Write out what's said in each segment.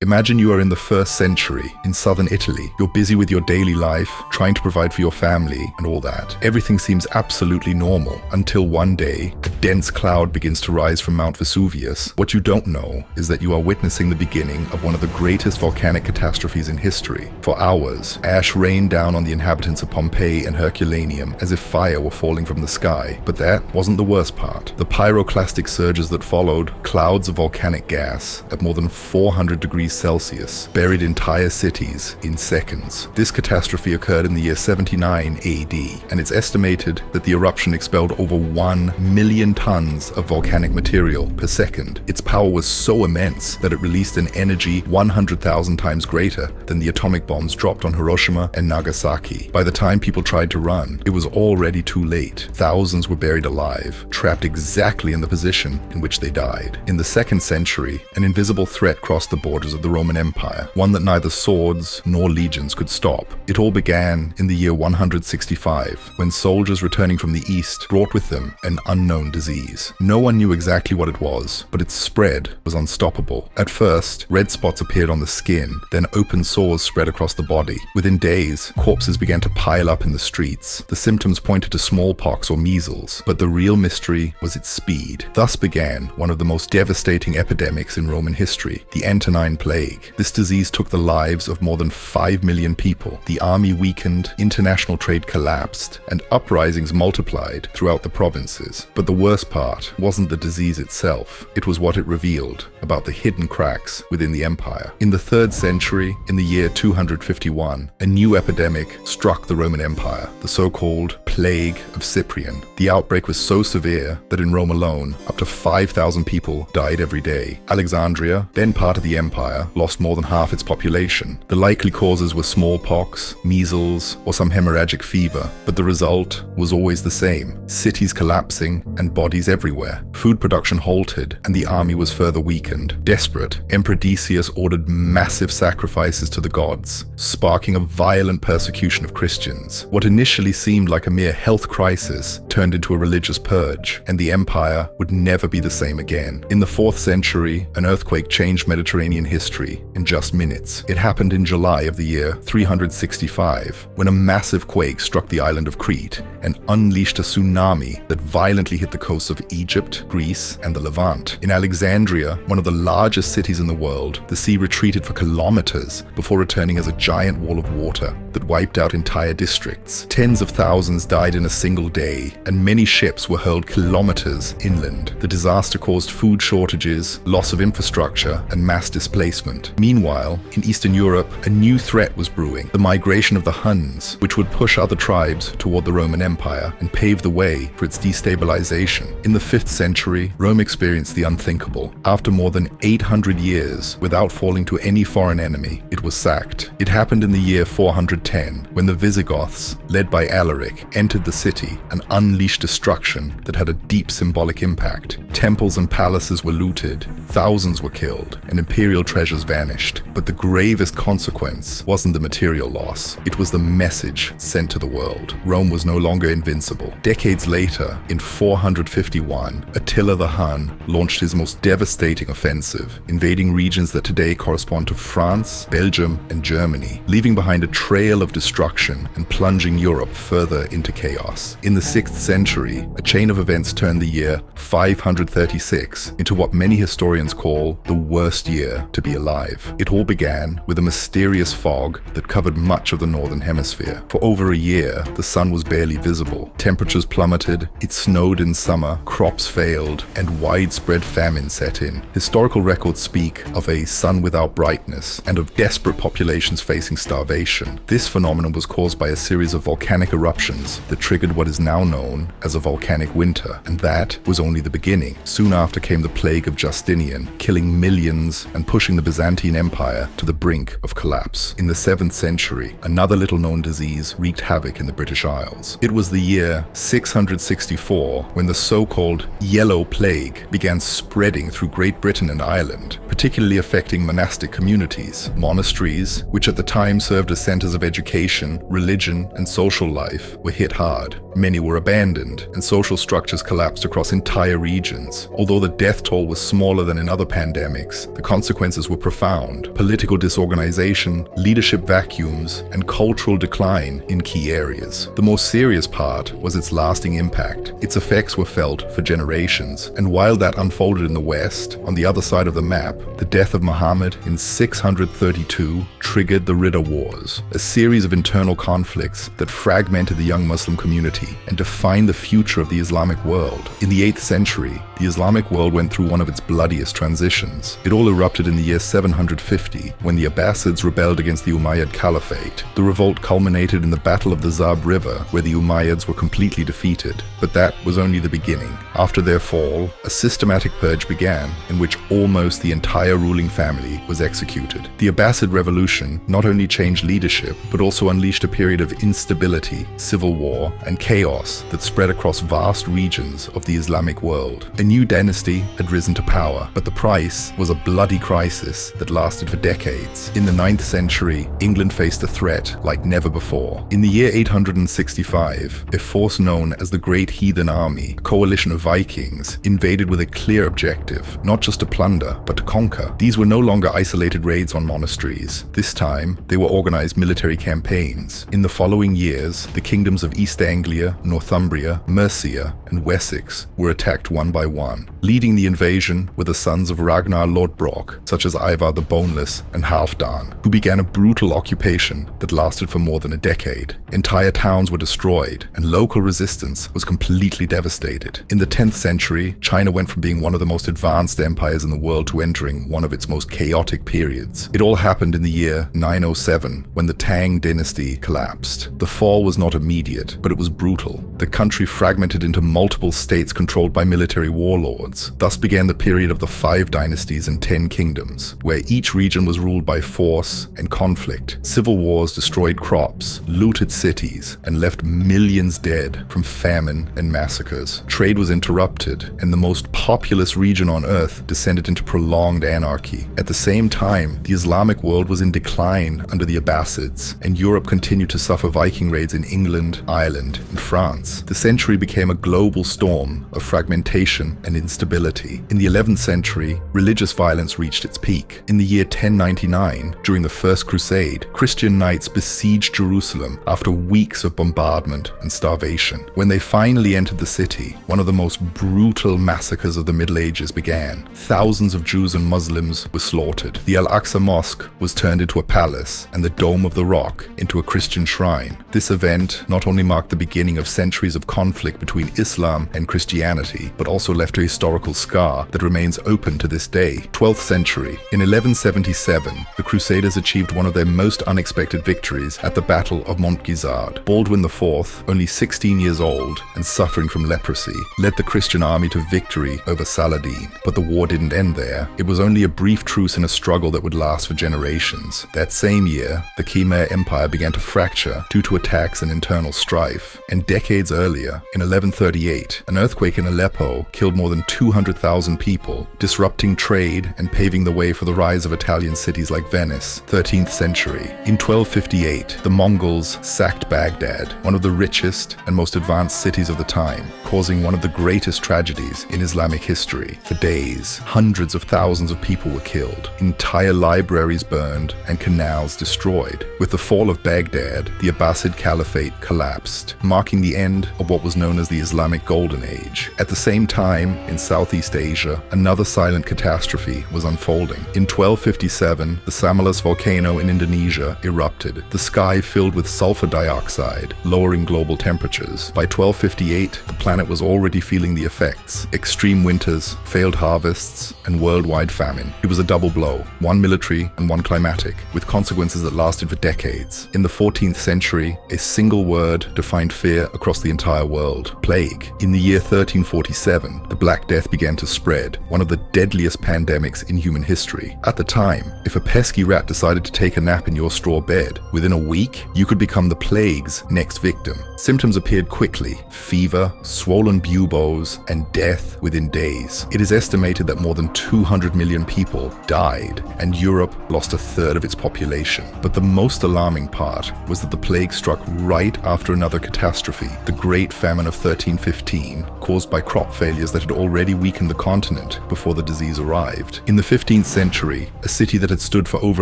Imagine you are in the 1st century in southern Italy. You're busy with your daily life, trying to provide for your family and all that. Everything seems absolutely normal until one day, a dense cloud begins to rise from Mount Vesuvius. What you don't know is that you are witnessing the beginning of one of the greatest volcanic catastrophes in history. For hours, ash rained down on the inhabitants of Pompeii and Herculaneum as if fire were falling from the sky. But that wasn't the worst part. The pyroclastic surges that followed, clouds of volcanic gas at more than 400 degrees Celsius, buried entire cities in seconds. This catastrophe occurred in the year 79 AD, and it's estimated that the eruption expelled over 1 million tons of volcanic material per second. Its power was so immense that it released an energy 100,000 times greater than the atomic bombs dropped on Hiroshima and Nagasaki. By the time people tried to run, it was already too late. Thousands were buried alive, trapped exactly in the position in which they died. In the 2nd century, an invisible threat crossed the borders of the Roman Empire, one that neither swords nor legions could stop. It all began in the year 165, when soldiers returning from the east brought with them an unknown disease. No one knew exactly what it was, but its spread was unstoppable. At first, red spots appeared on the skin, then open sores spread across the body. Within days, corpses began to pile up in the streets. The symptoms pointed to smallpox or measles, but the real mystery was its speed. Thus began one of the most devastating epidemics in Roman history, the Antonine plague. This disease took the lives of more than 5 million people. The army weakened, international trade collapsed, and uprisings multiplied throughout the provinces. But the worst part wasn't the disease itself. It was what it revealed about the hidden cracks within the empire. In the 3rd century, in the year 251, a new epidemic struck the Roman Empire, the so-called Plague of Cyprian. The outbreak was so severe that in Rome alone, up to 5,000 people died every day. Alexandria, then part of the empire, lost more than half its population. The likely causes were smallpox, measles, or some hemorrhagic fever, but the result was always the same: cities collapsing and bodies everywhere. Food production halted, and the army was further weakened. Desperate, Emperor Decius ordered massive sacrifices to the gods, sparking a violent persecution of Christians. What initially seemed like a mere health crisis turned into a religious purge, and the empire would never be the same again. In the 4th century, an earthquake changed Mediterranean history in just minutes. It happened in July of the year 365, when a massive quake struck the island of Crete and unleashed a tsunami that violently hit the coasts of Egypt, Greece, and the Levant. In Alexandria, one of the largest cities in the world, the sea retreated for kilometers before returning as a giant wall of water that wiped out entire districts. Tens of thousands died in a single day, and many ships were hurled kilometers inland. The disaster caused food shortages, loss of infrastructure, and mass displacement. Meanwhile, in Eastern Europe, a new threat was brewing: the migration of the Huns, which would push other tribes toward the Roman Empire and pave the way for its destabilization. In the 5th century, Rome experienced the unthinkable. After more than 800 years without falling to any foreign enemy, it was sacked. It happened in the year 410, when the Visigoths, led by Alaric, entered the city and unleashed destruction that had a deep symbolic impact. Temples and palaces were looted, thousands were killed, and imperial treasures vanished. But the gravest consequence wasn't the material loss. It was the message sent to the world. Rome was no longer invincible. Decades later, in 451, Attila the Hun launched his most devastating offensive, invading regions that today correspond to France, Belgium, and Germany, leaving behind a trail of destruction and plunging Europe further into chaos. In the 6th century, a chain of events turned the year 536 into what many historians call the worst year to be alive. It all began with a mysterious fog that covered much of the northern hemisphere. For over a year, the sun was barely visible. Temperatures plummeted, it snowed in summer, crops failed, and widespread famine set in. Historical records speak of a sun without brightness and of desperate populations facing starvation. This phenomenon was caused by a series of volcanic eruptions that triggered what is now known as a volcanic winter, and that was only the beginning. Soon after came the plague of Justinian, killing millions and pushing the Byzantine Empire to the brink of collapse. In the 7th century, another little-known disease wreaked havoc in the British Isles. It was the year 664 when the so-called Yellow Plague began spreading through Great Britain and Ireland, particularly affecting monastic communities. Monasteries, which at the time served as centers of education, religion, and social life, were hit hard. Many were abandoned, and social structures collapsed across entire regions. Although the death toll was smaller than in other pandemics, the consequences were profound: political disorganization, leadership vacuums, and cultural decline in key areas. The more serious part was its lasting impact. Its effects were felt for generations, and while that unfolded in the West, on the other side of the map, the death of Muhammad in 632 triggered the Ridda Wars, a series of internal conflicts that fragmented the young Muslim community and defined the future of the Islamic world. In the 8th century, the Islamic world went through one of its bloodiest transitions. It all erupted in the year 750, when the Abbasids rebelled against the Umayyad Caliphate. The revolt culminated in the Battle of the Zab River, where the Umayyads were completely defeated. But that was only the beginning. After their fall, a systematic purge began, in which almost the entire ruling family was executed. The Abbasid revolution not only changed leadership, but also unleashed a period of instability, civil war, and chaos that spread across vast regions of the Islamic world. A new dynasty had risen to power, but the price was a bloody crisis that lasted for decades. In the 9th century, England faced a threat like never before. In the year 865, a force known as the Great Heathen Army, a coalition of Vikings, invaded with a clear objective: not just to plunder, but to conquer. These were no longer isolated raids on monasteries. This time, they were organized military campaigns. In the following years, the kingdoms of East Anglia, Northumbria, Mercia, and Wessex were attacked one by one. Leading the invasion were the sons of Ragnar Lodbrok, such as Ivar the Boneless and Halfdan, who began a brutal occupation that lasted for more than a decade. Entire towns were destroyed, and local resistance was completely devastated. In the 10th century, China went from being one of the most advanced empires in the world to entering one of its most chaotic periods. It all happened in the year 907, when the Tang dynasty collapsed. The fall was not immediate, but it was brutal. The country fragmented into multiple states controlled by military warlords. Thus began the period of the 5 dynasties and 10 kingdoms, where each region was ruled by force and conflict. Civil wars destroyed crops, looted cities, and left millions dead from famine and massacres. Trade was interrupted, and the most populous region on earth descended into prolonged anarchy. At the same time, the Islamic world was in decline under the Abbasids, and Europe continued to suffer Viking raids in England, Ireland, and France. The century became a global storm of fragmentation and instability. In the 11th century, religious violence reached its peak. In the year 1099, during the First Crusade, Christian knights besieged Jerusalem after weeks of bombardment and starvation. When they finally entered the city, one of the most brutal massacres of the Middle Ages began. Thousands of Jews and Muslims were slaughtered. The Al-Aqsa Mosque was turned into a palace, and the Dome of the Rock into a Christian shrine. This event not only marked the beginning of centuries of conflict between Islam and Christianity, but also left a historical scar that remains open to this day. 12th century. In 1177, the Crusaders achieved one of their most unexpected victories at the Battle of Montgisard. Baldwin IV, only 16 years old and suffering from leprosy, led the Christian army to victory over Saladin. But the war didn't end there. It was only a brief truce in a struggle that would last for generations. That same year, the Khmer Empire began to fracture due to attacks and internal strife. And decades earlier, in 1138, an earthquake in Aleppo killed more than 200,000 people, disrupting trade and paving the way for the rise of Italian cities like Venice. 13th century. In 1258, the Mongols sacked Baghdad, one of the richest and most advanced cities of the time, causing one of the greatest tragedies in Islamic history. For days, hundreds of thousands of people were killed, entire libraries burned, and canals destroyed. With the fall of Baghdad, the Abbasid Caliphate collapsed, marking the end of what was known as the Islamic Golden Age. At the same time, in Southeast Asia, another silent catastrophe was unfolding. In 1257, the Samalas volcano in Indonesia erupted, the sky filled with sulfur dioxide, lowering global temperatures. By 1258, the planet was already feeling the effects: extreme winters, failed harvests, and worldwide famine. It was a double blow, one military and one climatic, with consequences that lasted for decades. In the 14th century, a single word defined fear across the entire world: plague. In the year 1347, the Black Death began to spread, one of the deadliest pandemics in human history. At the time, if a pesky rat decided to take a nap in your straw bed, within a week, you could become the plague's next victim. Symptoms appeared quickly: fever, swollen buboes, and death within days. It is estimated that more than 200 million people died, and Europe lost a third of its population. But the most alarming part was that the plague struck right after another catastrophe, the Great Famine of 1315, caused by crop failures that had already weakened the continent before the disease arrived. In the 15th century, a city that had stood for over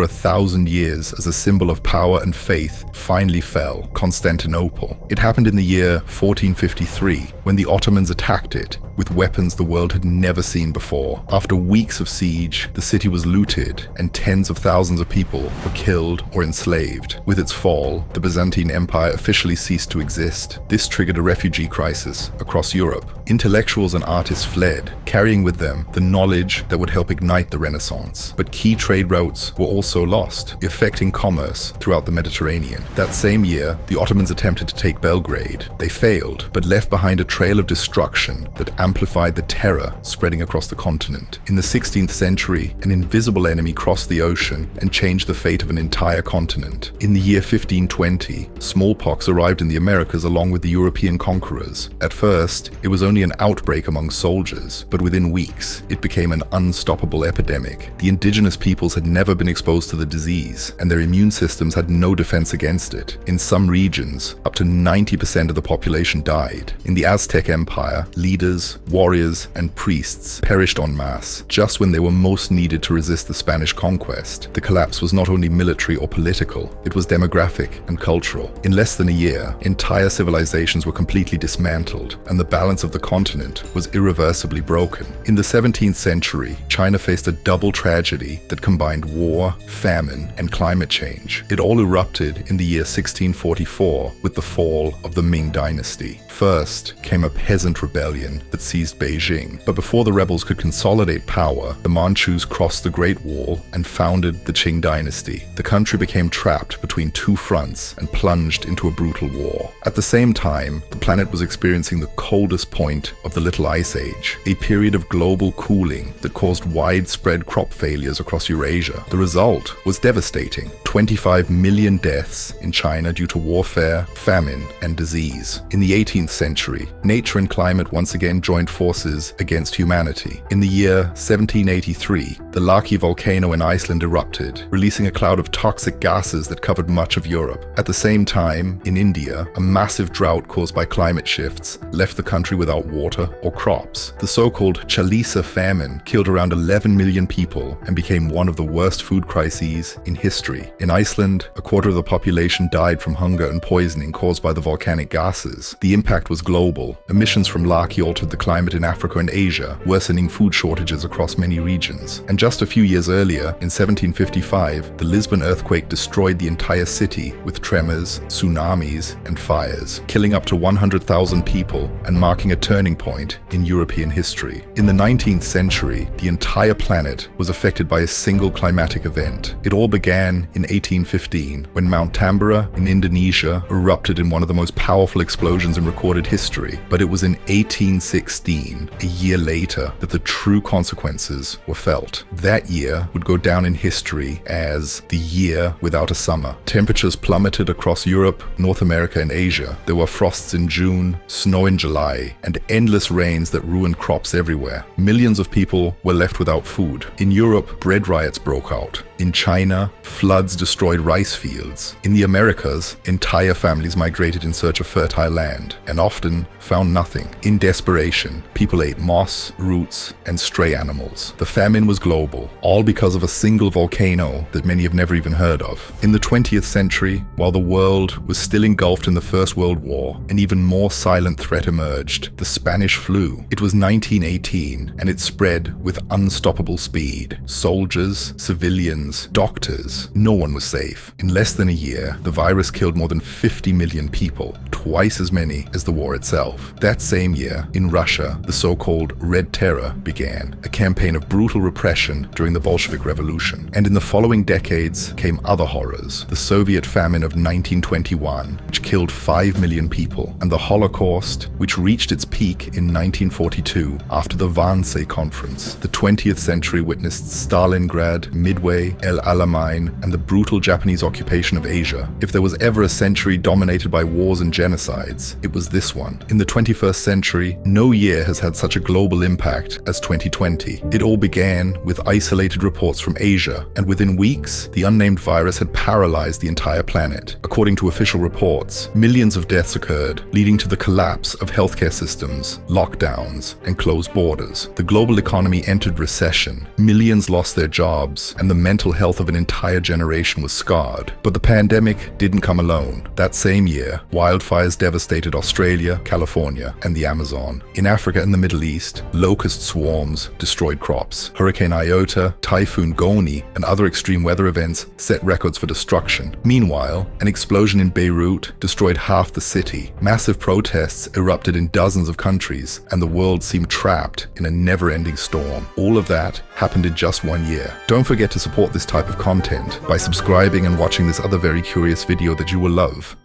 1,000 years as a symbol of power and faith finally fell, Constantinople. It happened in the year 1453, when the Ottomans attacked it with weapons the world had never seen before. After weeks of siege, the city was looted and tens of thousands of people were killed or enslaved. With its fall, the Byzantine Empire officially ceased to exist. This triggered a refugee crisis across Europe. Intellectuals and artists fled, carrying with them the knowledge that would help ignite the Renaissance. But key trade routes were also lost, affecting commerce throughout the Mediterranean. That same year, the Ottomans attempted to take Belgrade. They failed, but left behind a trail of destruction that amplified the terror spreading across the continent. In the 16th century, an invisible enemy crossed the ocean and changed the fate of an entire continent. In the year 1520, smallpox arrived in the Americas along with the European conquerors. At first, it was only an outbreak among soldiers, but within weeks, it became an unstoppable epidemic. The indigenous peoples had never been exposed to the disease, and their immune systems had no defense against it. In some regions, up to 90% of the population died. In the Aztec Empire, leaders, warriors, and priests perished en masse just when they were most needed to resist the Spanish conquest. The collapse was not only military or political, it was demographic and cultural. In less than a year, entire civilizations were completely dismantled, and the balance of the continent was irreversibly broken. In the 17th century, China faced a double tragedy that combined war, famine, and climate change. It all erupted in the year 1644 with the fall of the Ming dynasty. First came a peasant rebellion that seized Beijing, but before the rebels could consolidate power, the Manchus crossed the Great Wall and founded the Qing dynasty. The country became trapped between two fronts and plunged into a brutal war. At the same time, the planet was experiencing the coldest point of the Little Ice Age, a period of global cooling that caused widespread crop failures across Eurasia. The result was devastating: 25 million deaths in China due to warfare, famine, and disease. In the 18th century, nature and climate once again joined forces against humanity. In the year 1783, the Laki volcano in Iceland erupted, releasing a cloud of toxic gases that covered much of Europe. At the same time, in India, a massive drought caused by climate shifts left the country without water or crops. The so-called Chalisa famine killed around 11 million people and became one of the worst food crises in history. In Iceland, a quarter of the population died from hunger and poisoning caused by the volcanic gases. The impact was global. Emissions from Laki altered the climate in Africa and Asia, worsening food shortages across many regions. And just a few years earlier, in 1755, the Lisbon earthquake destroyed the entire city with tremors, tsunamis, and fires, killing up to 100,000 people and marking a turning point in European history. In the 19th century, the entire planet was affected by a single climatic event. It all began in 1815, when Mount Tambora in Indonesia erupted in one of the most powerful explosions in recorded history. But it was in 1816, a year later, that the true consequences were felt. That year would go down in history as the year without a summer. Temperatures plummeted across Europe, North America, and Asia. There were frosts in June, snow in July, and endless rains that ruined crops everywhere. Millions of people were left without food. In Europe, bread riots broke out. In China, floods destroyed rice fields. In the Americas, entire families migrated in search of fertile land, and often found nothing. In desperation, people ate moss, roots, and stray animals. The famine was global, all because of a single volcano that many have never even heard of. In the 20th century, while the world was still engulfed in the First World War, an even more silent threat emerged: the Spanish flu. It was 1918, and it spread with unstoppable speed. Soldiers, civilians, doctors, no one was safe. In less than a year, the virus killed more than 50 million people, twice as many as the war itself. That same year, in Russia, the so-called Red Terror began, a campaign of brutal repression during the Bolshevik Revolution. And in the following decades came other horrors: the Soviet famine of 1921, which killed 5 million people, and the Holocaust, which reached its peak in 1942 after the Wannsee Conference. The 20th century witnessed Stalingrad, Midway, El Alamein, and the brutal Japanese occupation of Asia. If there was ever a century dominated by wars and genocides, it was this one. In the 21st century, no year has had such a global impact as 2020. It all began with isolated reports from Asia, and within weeks, the unnamed virus had paralyzed the entire planet. According to official reports, millions of deaths occurred, leading to the collapse of healthcare systems, lockdowns, and closed borders. The global economy entered recession, millions lost their jobs, and the mental health of an entire generation was scarred. But the pandemic didn't come alone. That same year, wildfires devastated Australia, California, and the Amazon. In Africa and the Middle East, locust swarms destroyed crops. Hurricane Iota, Typhoon Goni, and other extreme weather events set records for destruction. Meanwhile, an explosion in Beirut destroyed half the city. Massive protests erupted in dozens of countries, and the world seemed trapped in a never-ending storm. All of that happened in just 1 year. Don't forget to support this type of content by subscribing and watching this other very curious video that you will love.